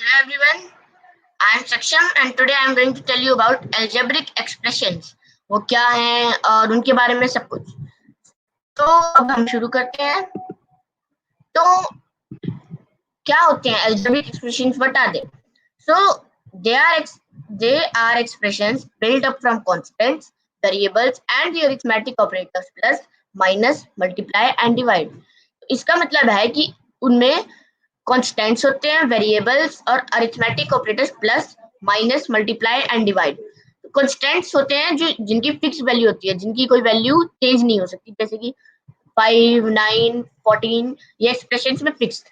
Hello everyone, I am Saksham and today I am going to tell you about algebraic expressions. वो क्या हैं और उनके बारे में सब कुछ। तो अब हम शुरू करते हैं। तो क्या होते हैं algebraic expressions? What are they? So they are they are expressions built up from constants, variables and the arithmetic operators plus, minus, multiply and divide. इसका मतलब है कि उनमें कॉन्स्टेंट्स होते हैं, वेरिएबल्स और arithmetic operators plus, minus, multiply and divide. Constants होते हैं जो जिनकी फिक्स वैल्यू होती है, जिनकी कोई वैल्यू चेंज नहीं हो सकती, जैसे कि 5, 9, 14 ये एक्सप्रेशंस में फिक्स्ड।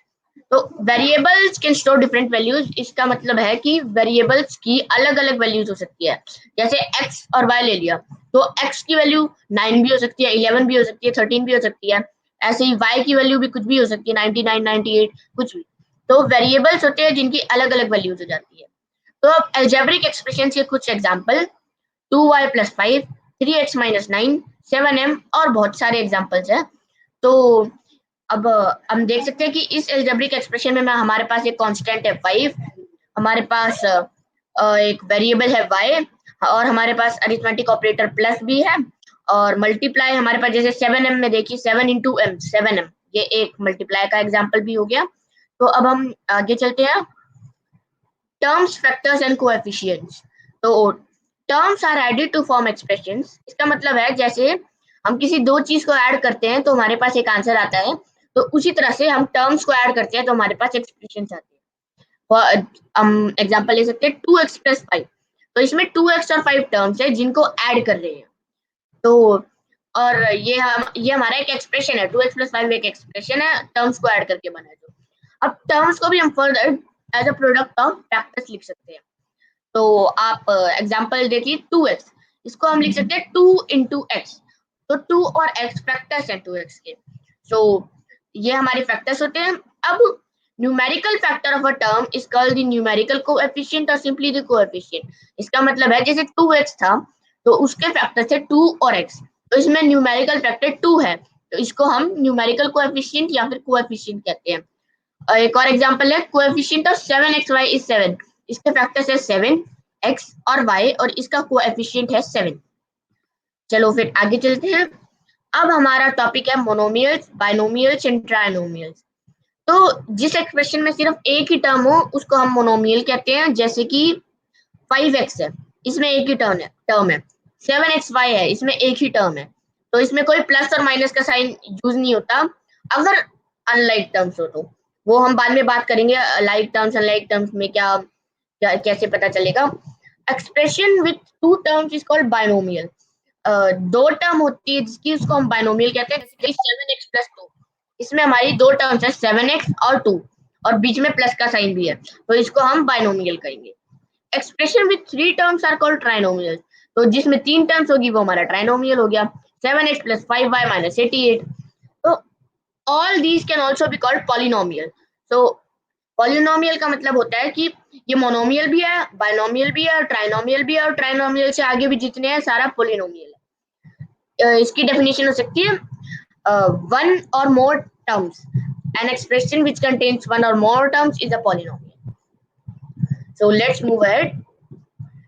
तो variables can store different values. इसका मतलब है कि वेरिएबल्स की अलग अलग वैल्यूज हो सकती है। जैसे x और y ले लिया तो x की वैल्यू 9 भी हो सकती है, 11 भी हो सकती है, 13 भी हो सकती है। ऐसे ही y की वैल्यू भी कुछ भी हो सकती है, 99, 98 कुछ भी। तो वेरिएबल्स होते हैं जिनकी अलग अलग वैल्यूज हो जाती है। तो अब अलजेब्रिक एक्सप्रेशन के कुछ एग्जाम्पल 2y + 5, 3x - 9, 7m और बहुत सारे एग्जाम्पल्स हैं। तो अब हम देख सकते हैं कि इस अलजेब्रिक एक्सप्रेशन में हमारे पास एक कांस्टेंट है 5, हमारे पास एक वेरिएबल है y और हमारे पास अरिथमेटिक ऑपरेटर प्लस भी है और मल्टीप्लाई हमारे पास, जैसे 7m में देखिए 7 × m 7m, ये एक मल्टीप्लाई का एग्जांपल भी हो गया। तो अब हम आगे चलते हैं। Terms, factors and coefficients. तो terms are added to form expressions. इसका मतलब है जैसे हम किसी दो चीज को ऐड करते हैं तो हमारे पास एक आंसर आता है, तो उसी तरह से हम टर्म्स को ऐड करते हैं तो हमारे पास एक्सप्रेशंस आते हैं। हम एग्जांपल ले सकते हैं 2x + 5। तो इसमें 2x और 5 टर्म्स है जिनको ऐड कर रहे हैं। तो और ये हमारा एक एक्सप्रेशन है, 2x + 5 एक एक्सप्रेशन है टर्म्स को ऐड करके बना है। जो अब टर्म्स को भी हम further as a product of factors लिख सकते हैं। तो आप एग्जांपल देखिए 2x, इसको हम लिख सकते हैं 2 × x। तो 2 और x फैक्टर्स हैं 2x के। सो ये हमारे फैक्टर्स होते हैं। अब numerical factor of a term is called the numerical coefficient और सिंपली द कोएफिशिएंट। इसका मतलब है जैसे 2x था तो उसके फैक्टर थे 2 और x, तो इसमें न्यूमेरिकल फैक्टर 2 है, तो इसको हम न्यूमेरिकल कोएफिशिएंट या फिर कोएफिशिएंट कहते हैं। एक और एग्जांपल है कोएफिशिएंट ऑफ 7xy इज 7। इसके फैक्टर्स है 7, x और y और इसका कोएफिशिएंट है 7। चलो फिर आगे चलते हैं। अब हमारा टॉपिक है मोनोमियल्स, बाइनोमियल्स एंड ट्राइनोमियल्स। तो जिस एक्सप्रेशन में सिर्फ एक ही टर्म हो उसको हम मोनोमियल कहते हैं। जैसे कि 5x है, इसमें एक ही टर्म है। 7xy है, इसमें एक ही टर्म है, तो इसमें कोई प्लस और माइनस का साइन यूज नहीं होता। अगर अनलाइक टर्म्स हो तो वो हम बाद में बात करेंगे, लाइक टर्म्स अनलाइक टर्म्स में कैसे पता चलेगा। Expression with to terms is called binomial. दो टर्म होती है जिसकी उसको हम बाइनोमियल कहते हैं। जैसे कि 7x + 2, इसमें हमारी दो टर्म्स है 7x और 2 और बीच में प्लस का साइन भी है, तो इसको हम बाइनोमियल कहेंगे। Expression with 3 terms are called trinomial. तो जिसमें 3 टर्म्स होगी वो हमारा ट्राइनोमियल हो गया। 7x + 5y - 88। तो all these can also be called polynomial. So polynomial का मतलब होता है कि ये मोनोमियल भी है, बाइनोमियल भी है और ट्राइनोमियल भी है, और ट्राइनोमियल से आगे भी जितने हैं सारा पॉलिनोमियल है। इसकी डेफिनेशन हो सकती है वन और मोर terms, an expression which contains one or more terms is a polynomial. So let's move ahead.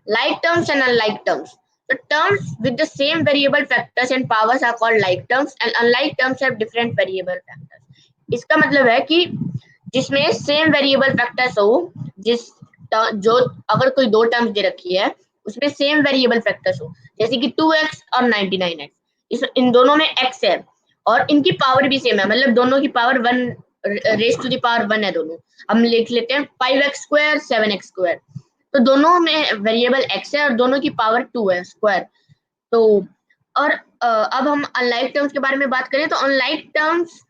Like terms and unlike terms. The terms with the same variable factors and powers are called like terms and unlike terms have different variable factors. इसका मतलब है कि जिसमें same variable factors हो, जिस जो अगर कोई दो टर्म्स दे रखी है उसमें सेम वेरिएबल फैक्टर्स हो, जैसे कि 2x और 99x, इन दोनों में x है और इनकी पावर भी सेम है, मतलब दोनों की power 1 raise to the power 1 है दोनों। हम लिख लेते हैं 5x² 7x²। तो दोनों में वेरिएबल x है और दोनों की पावर 2 है स्क्वायर। तो और अब हम अनलाइक टर्म्स के बारे में बात करें तो unlike terms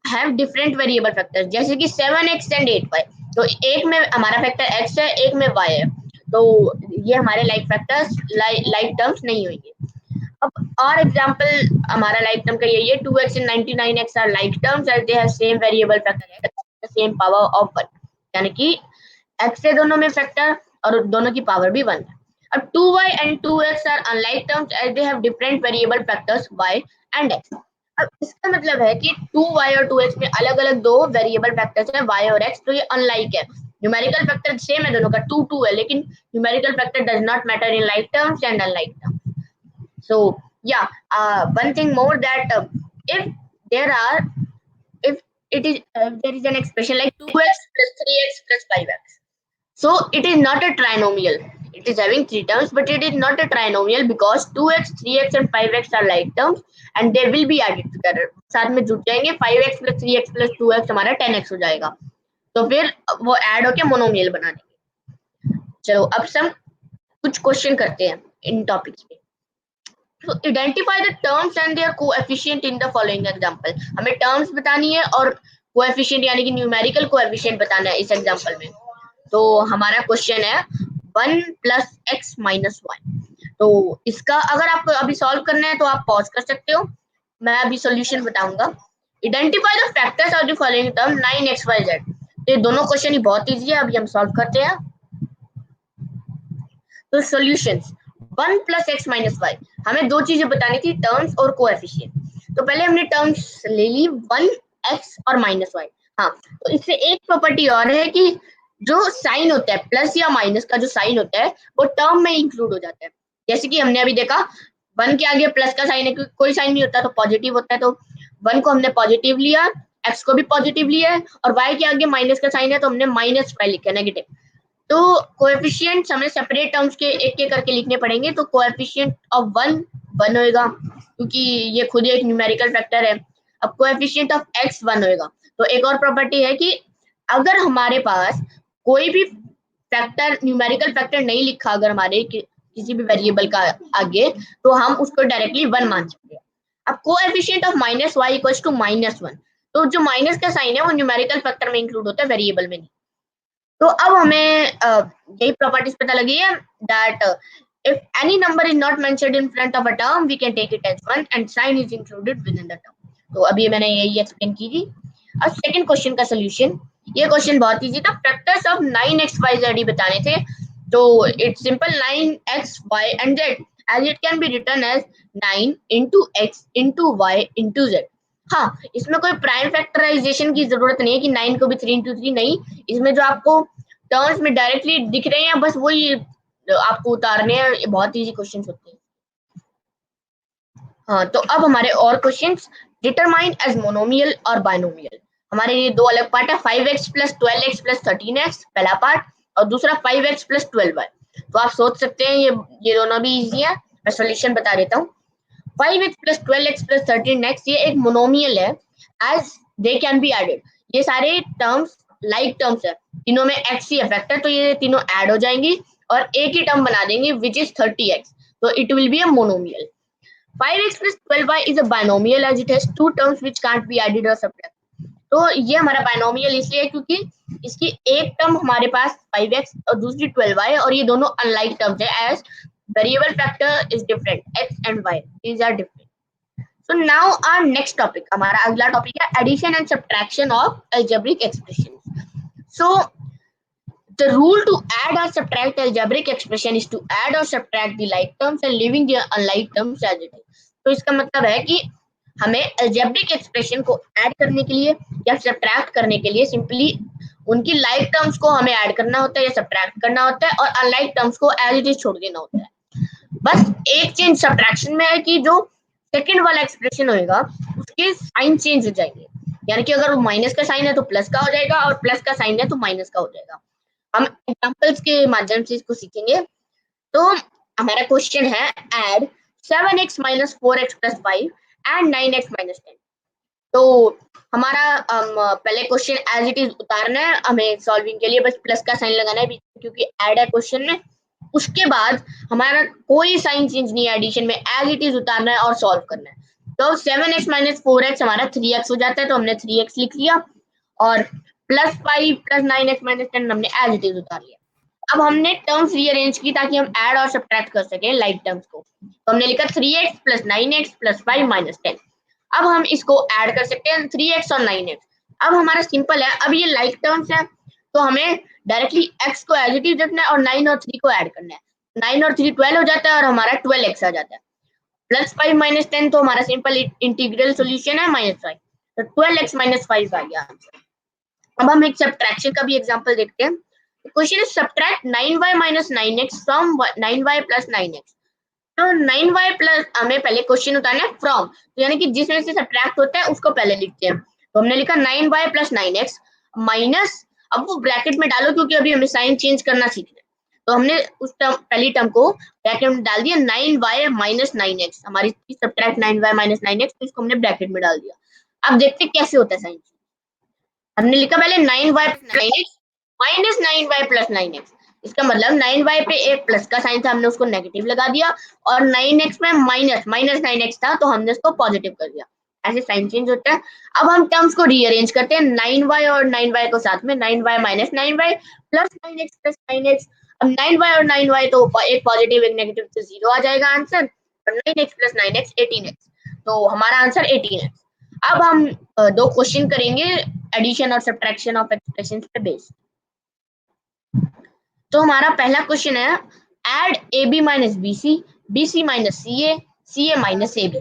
have different variable factors, जैसे कि 7x एंड 8y। तो एक में हमारा फैक्टर x है, एक में y है, तो ये हमारे लाइक फैक्टर्स लाइक टर्म्स नहीं होंगे। अब और एग्जांपल हमारा लाइक टर्म का यही है 2x and 99x are like terms as they have same variable factor the same power of 1, यानी कि x है दोनों में फैक्टर और दोनों की पावर भी 1 है। अब 2y and 2x are unlike terms as they have different variable factors y and x। अब इसका मतलब है कि 2y और 2x में अलग अलग दो वेरिएबल फैक्टर्स हैं y और x, तो ये अनलाइक है। न्यूमेरिकल फैक्टर सेम है दोनों का, 2 2 है, लेकिन numerical factor does not matter in like terms and unlike terms. So yeah, one thing more that if there are if it is there is an expression like 2x plus 3x plus 5x, so it is not a trinomial. It is having three terms, but it is not a trinomial because 2x 3x and 5x are like terms and they will be added together. साथ में जुड़ जाएंगे, 5x plus 3x plus 2x हमारा 10x हो जाएगा, तो फिर वो ऐड होके मोनोमियल बना देंगे. चलो अब सब कुछ क्वेश्चन करते हैं इन टॉपिक्स पे. So identify the terms and their coefficient in the following example. हमें terms बतानी है और coefficient यानी कि numerical coefficient बताना है इस example में. तो हमारा क्वेश्चन है 1 plus x minus 1. तो इसका अगर आपको अभी सॉल्व करना है तो आप पॉज कर सकते हो, मैं अभी सॉल्यूशन बताऊंगा. Identify the factors of the following term 9xyz. तो ये दोनों क्वेश्चन ही बहुत इजी है, अभी हम सॉल्व करते हैं. तो solutions 1 plus x minus y, हमें दो चीजें बतानी थी, टर्म्स और कोएफिशिएंट. तो पहले हमने टर्म्स ले ली 1 एक्स और माइनस वाई. हाँ, तो इससे एक प्रॉपर्टी और है कि जो साइन होता है प्लस या माइनस का जो साइन होता है वो टर्म में इंक्लूड हो जाता है. जैसे कि हमने अभी देखा 1 के आगे प्लस का साइन है, क्योंकि कोई साइन नहीं होता तो पॉजिटिव होता है, तो 1 को हमने पॉजिटिव लिया, एक्स को भी पॉजिटिव लिया है, और वाई के आगे माइनस का साइन है तो हमने माइनस वाई लिखा नेगेटिव. तो कोएफिशिएंट्स हमें सेपरेट टर्म्स के एक एक करके लिखने पड़ेंगे. तो कोएफिशिएंट ऑफ 1 होएगा क्योंकि ये खुद एक न्यूमेरिकल फैक्टर है. अब कोएफिशिएंट ऑफ x 1 होएगा. तो एक और प्रॉपर्टी है कि अगर हमारे पास कोई भी फैक्टर न्यूमेरिकल फैक्टर नहीं लिखा अगर हमारे किसी भी वेरिएबल का आगे, तो हम उसको डायरेक्टली 1 मान सकते हैं. अब coefficient of minus y equals to -1. तो जो माइनस का साइन है वो न्यूमेरिकल फैक्टर में इंक्लूड होता है, वेरिएबल में नहीं. तो अब हमें यही प्रॉपर्टीज पता लगी है that if any number is not mentioned in front of a term we can take it as 1 and sign is included within the term. तो अभी मैंने यही एक्सप्लेन की थी. अब सेकंड क्वेश्चन का सॉल्यूशन, ये क्वेश्चन बहुत इजी था. फैक्टर्स ऑफ 9xyz बताने थे. तो it's simple 9xy and z as it can be written as 9 into x into y into z. हाँ, इसमें कोई प्राइम फैक्टराइजेशन की जरूरत नहीं है कि 9 को भी 3 into 3 नहीं. इसमें जो आपको टर्म्स में डायरेक्टली दिख रहे हैं बस वही आपको उतारने हैं. बहुत इजी क्वेश्चंस होते हैं. हाँ, तो अब हमारे और क्वेश्चंस, डिटरमाइन एज मोनोमियल और बाइनोमियल. हमारे ये दो अलग पार्ट है, 5x plus 12x plus 13x पहला पार्ट, और दूसरा 5x plus 12y. तो आप सोच सकते हैं ये दोनों भी इजी है. मैं सॉल्यूशन बता देता हूँ. 5x plus 12x plus 13x ये एक मोनोमियल है as they can be added. ये सारे टर्म्स लाइक टर्म्स है, तीनों में x ही इफेक्ट है, तो ये तीनों ऐड हो जाएंगी और एक ही टर्म बना देंगे विच इज 30x. तो it will be a monomial. 5x plus 12y is a binomial as it has two terms which can't be added or subtracted. तो ये हमारा बाइनोमियल इसलिए है क्योंकि इसकी एक टर्म हमारे पास 5x और दूसरी 12y, और ये दोनों अनलाइक टर्म्स है as variable factor is different, x and y these are different. So now our next topic, हमारा अगला टॉपिक है addition and subtraction of algebraic expressions. So the rule to add or subtract algebraic expression is to add or subtract the like terms and leaving the unlike terms as it is. तो इसका मतलब है कि हमें algebraic expression को add करने के लिए या सब्ट्रैक्ट करने के लिए सिंपली उनकी लाइक टर्म्स को हमें ऐड करना होता है या सब्ट्रैक्ट करना होता है, और अनलाइक टर्म्स को एज इट इज छोड़ देना होता है. बस एक चेंज सब्ट्रैक्शन में है कि जो सेकंड वाला एक्सप्रेशन होएगा उसके साइन चेंज हो जाएंगे. यानी कि अगर माइनस का साइन है तो प्लस का हो जाएगा, और प्लस का साइन है तो माइनस का हो जाएगा. हम एग्जांपल्स के माध्यम से इसको सीखेंगे. तो हमारा क्वेश्चन है add 7x minus 4x plus 5 and 9x minus 10. तो हमारा पहले क्वेश्चन एज इट इज उतारना है. हमें सॉल्विंग के लिए बस प्लस का साइन लगाना है क्योंकि ऐड है क्वेश्चन में. उसके बाद हमारा कोई साइन चेंज नहीं है, एडिशन में एज इट इज उतारना है और सॉल्व करना है. तो 7x minus 4x हमारा 3x हो जाता है, तो हमने 3x लिख लिया, और प्लस 5 प्लस 9x minus 10 हमने एज इट इज उतार लिया. अब हमने टर्म्स रीअरेंज की ताकि हम ऐड और सब्ट्रैक्ट कर सकें लाइक टर्म्स को. तो हमने लिखा 3x plus 9x plus 5 minus 10. अब हम इसको ऐड कर सकते हैं 3x और 9x. अब हमारा सिंपल है, अब ये लाइक टर्म्स है तो हमें डायरेक्टली x को एज इट इज रखना है और 9 और 3 को ऐड करना है. 9 और 3 12 हो जाता है और हमारा 12x आ जाता है. प्लस 5 minus 10 तो हमारा सिंपल इंटीग्रल सोल्यूशन है -5. तो 12x minus 5 आ गया आंसर. अब हम एक सब्ट्रैक्शन का भी एग्जांपल देखते हैं. Question is subtract 9y minus 9x from 9y plus 9x। तो 9y प्लस हमें पहले क्वेश्चन उतारना है फ्रॉम, तो यानी कि जिसमें से सब्ट्रैक्ट होता है उसको पहले लिखते हैं। तो हमने लिखा 9y प्लस 9x माइनस, अब वो ब्रैकेट में डालो क्योंकि अभी हमें साइन चेंज करना सीखना है। तो हमने उस टर्म पहली टर्म को ब्रैकेट में डाल दिया 9y माइनस 9x, हमारी सब्ट्रैक्ट 9y माइनस 9x, तो इसको हमने ब्रैकेट में डाल दिया। अब देखते कैसे होता है साइन। हमने लिखा पहले 9y plus 9x minus 9y plus 9x, इसका मतलब 9y पे एक प्लस का साइन था, हमने उसको नेगेटिव लगा दिया, और 9x में माइनस माइनस 9x था तो हमने उसको पॉजिटिव कर दिया। ऐसे साइन चेंज होता है। अब हम टर्म्स को रीअरेंज करते हैं, 9y और 9y को साथ में, 9y minus 9y plus 9x plus 9x। अब 9y और 9y तो एक पॉजिटिव एक नेगेटिव तो 0 आ जाएगा आंसर, और 9x प्लस 9x 18x, तो हमारा आंसर 18x। अब हम दो क्वेश्चन करेंगे एडिशन और सब्ट्रैक्शन ऑफ एक्सप्रेशंस पे बेस्ड। तो हमारा पहला क्वेश्चन है add a B minus B c, b C minus C a minus a b.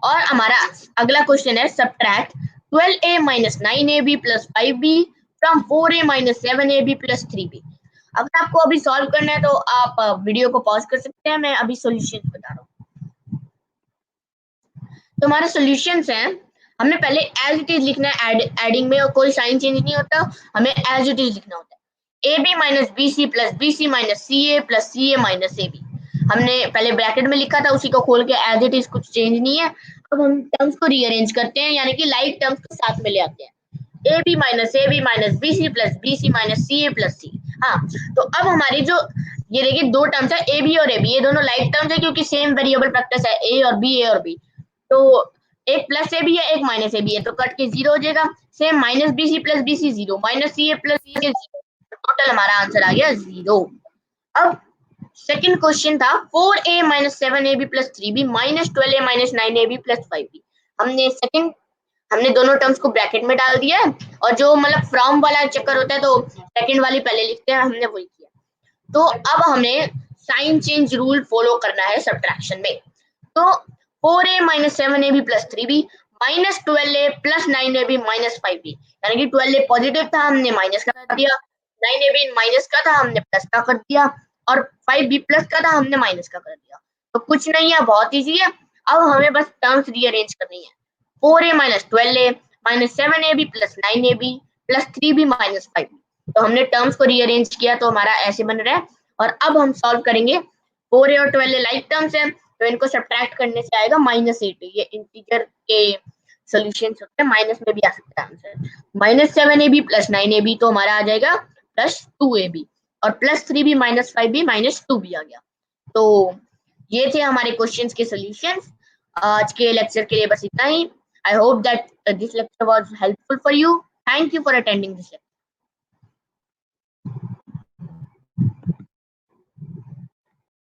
और हमारा अगला क्वेश्चन है subtract 12a minus 9ab plus 5b from 4a minus 7ab plus 3b। अगर आपको अभी सॉल्व करना है तो आप वीडियो को पॉज कर सकते हैं, मैं अभी सॉल्यूशन बता रहा हूँ। तो हमारे सॉल्यूशंस हैं, हमने पहले एज इट इज लिखना है, एडिंग में कोई साइन चेंज नहीं होता, हमें एज इट इज लिखना होता है। A B minus B C plus B C minus C a minus a b. हमने पहले ब्रैकेट में लिखा था, उसी को खोल के एज इट इज, कुछ चेंज नहीं है। अब हम टर्म्स को रीअरेंज करते हैं, यानी कि लाइक टर्म्स को साथ में ले आते हैं। A B minus B C plus B C minus C A plus C. हाँ, तो अब हमारी जो ये देखिए दो टर्म्स है ए बी और ए बी, ये दोनों लाइक टर्म्स है क्योंकि सेम वेरिएबल फैक्टर्स है ए और बी। तो एक प्लस ए बी है एक माइनस ए बी है, तो कट के 0 हो जाएगा। Same minus B C plus B C 0, minus C A plus C के 0, टोटल हमारा आंसर आ गया 0। अब सेकंड क्वेश्चन था 4a minus 7ab plus 3b minus 12a minus 9ab plus 5b। हमने दोनों टर्म्स को ब्रैकेट में डाल दिया है, और जो मतलब फ्रॉम वाला चक्कर होता है तो सेकंड वाली पहले लिखते हैं, हमने वही किया। तो अब हमें साइन चेंज रूल फॉलो करना है सब्ट्रैक्शन में। तो 4a minus 7ab plus 3b minus 12a plus 9ab minus 5b, यानी कि 12a पॉजिटिव था हमने माइनस का कर दिया, 9ab माइनस का था हमने प्लस का कर दिया, और 5b प्लस का था हमने माइनस का कर दिया। तो कुछ नहीं है, बहुत इजी है। अब हमें बस टर्म्स रीअरेंज करनी है। 4a minus 12a minus 7ab plus 9ab plus 3b minus 5b। तो हमने टर्म्स को रीअरेंज किया तो हमारा ऐसे बन रहा है। और अब हम सॉल्व करेंगे। 4a और 12a लाइक टर्म्स है, तो इनको सब्ट्रैक्ट करने से आएगा -8। ये इंटीजर के सॉल्यूशंस होते हैं, माइनस में भी आ सकता है answer. Minus 7ab plus 9ab तो हमारा आ जाएगा प्लस 2ab, और plus 3b minus 5b minus 2b आ गया। तो ये थे हमारे क्वेश्चंस के सॉल्यूशंस। आज के लेक्चर के लिए बस इतना ही। I hope that this lecture was helpful for you. Thank you for attending this lecture.